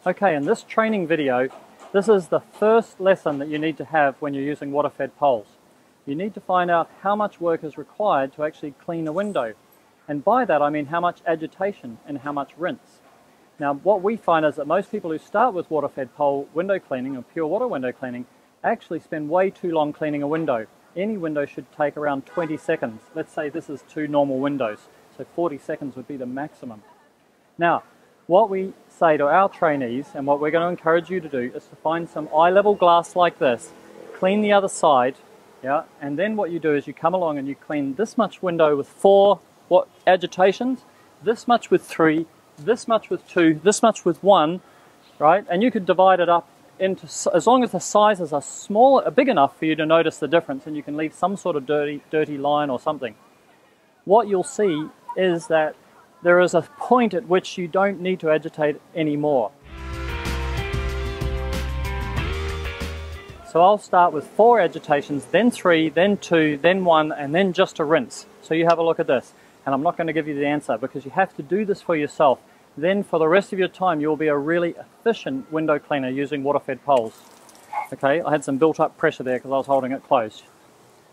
Okay, in this training video, this is the first lesson that you need to have when you're using water-fed poles. You need to find out how much work is required to actually clean a window. And by that I mean how much agitation and how much rinse. Now what we find is that most people who start with water-fed pole window cleaning or pure water window cleaning actually spend way too long cleaning a window. Any window should take around 20 seconds. Let's say this is 2 normal windows, so 40 seconds would be the maximum. Now, what we say to our trainees, and what we're going to encourage you to do, is to find some eye-level glass like this, clean the other side, yeah, and then what you do is you come along and you clean this much window with 4 agitations, this much with 3, this much with 2, this much with 1, right? And you could divide it up into, as long as the sizes are small, big enough for you to notice the difference, and you can leave some sort of dirty line or something. What you'll see is that there is a point at which you don't need to agitate anymore. So I'll start with 4 agitations, then 3, then 2, then 1, and then just a rinse. So you have a look at this. And I'm not going to give you the answer because you have to do this for yourself. Then for the rest of your time you'll be a really efficient window cleaner using water-fed poles. Okay, I had some built-up pressure there because I was holding it closed.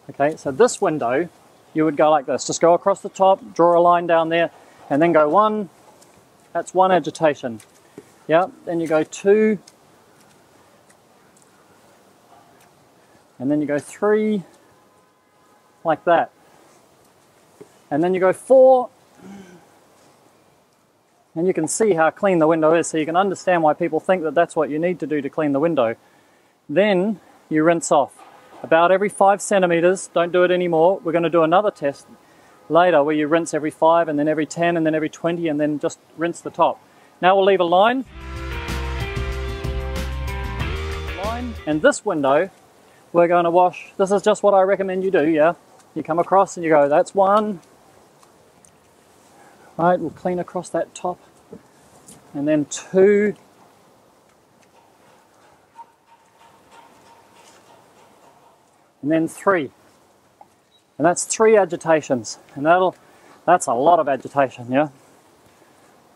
Okay, so this window you would go like this. Just go across the top, draw a line down there, and then go 1, that's 1 agitation. Yeah, then you go 2, and then you go 3, like that. And then you go 4, and you can see how clean the window is, so you can understand why people think that that's what you need to do to clean the window. Then you rinse off. About every 5 centimeters, don't do it anymore. We're going to do another test later where you rinse every 5 and then every 10 and then every 20 and then just rinse the top. Now we'll leave a line. And this window we're going to wash. This is just what I recommend you do, yeah? You come across and you go, that's 1. Right, we'll clean across that top. And then 2. And then 3. And that's 3 agitations, and that's a lot of agitation, yeah?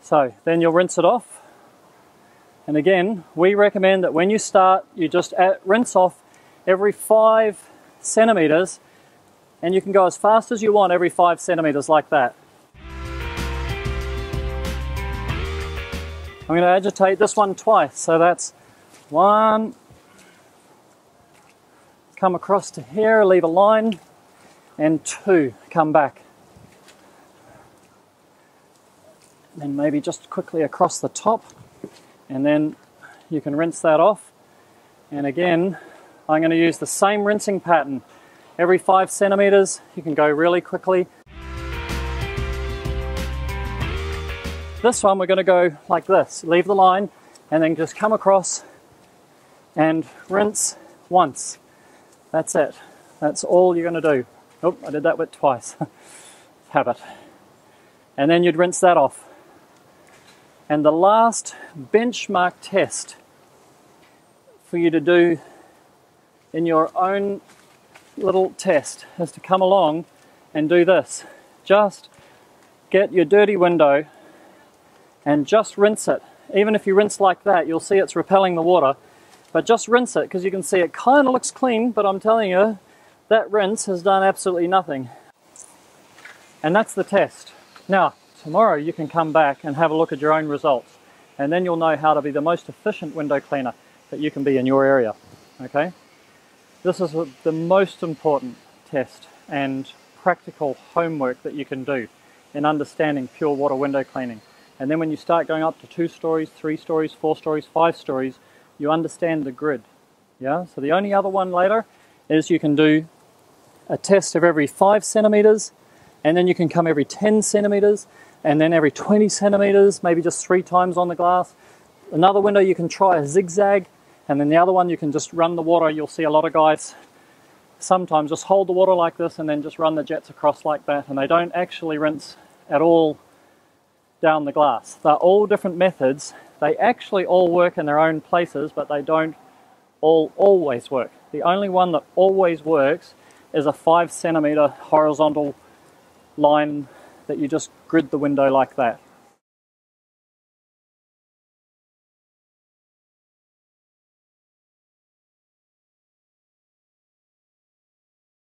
So then you'll rinse it off. And again, we recommend that when you start, you just rinse off every 5 centimeters, and you can go as fast as you want every 5 centimeters like that. I'm going to agitate this one twice, so that's 1, come across to here, leave a line, and 2, come back. And then maybe just quickly across the top, and then you can rinse that off. And again, I'm going to use the same rinsing pattern. Every 5 centimeters, you can go really quickly. This one we're going to go like this, leave the line, and then just come across and rinse once. That's it. That's all you're going to do. Oh, I did that bit twice. Habit. And then you'd rinse that off. And the last benchmark test for you to do in your own little test is to come along and do this. Just get your dirty window and just rinse it. Even if you rinse like that, you'll see it's repelling the water. But just rinse it, because you can see it kind of looks clean, but I'm telling you, that rinse has done absolutely nothing. And that's the test. Now, tomorrow you can come back and have a look at your own results, and then you'll know how to be the most efficient window cleaner that you can be in your area. Okay? This is the most important test and practical homework that you can do in understanding pure water window cleaning. And then when you start going up to 2 stories, 3 stories, 4 stories, 5 stories, you understand the grid. Yeah? So the only other one later is you can do a test of every 5 centimeters, and then you can come every 10 centimeters, and then every 20 centimeters, maybe just 3 times on the glass. Another window you can try a zigzag, and then the other one you can just run the water. You'll see a lot of guys sometimes just hold the water like this and then just run the jets across like that, and they don't actually rinse at all down the glass. They're all different methods. They actually all work in their own places, but they don't all always work. The only one that always works is a 5 centimeter horizontal line that you just grid the window like that.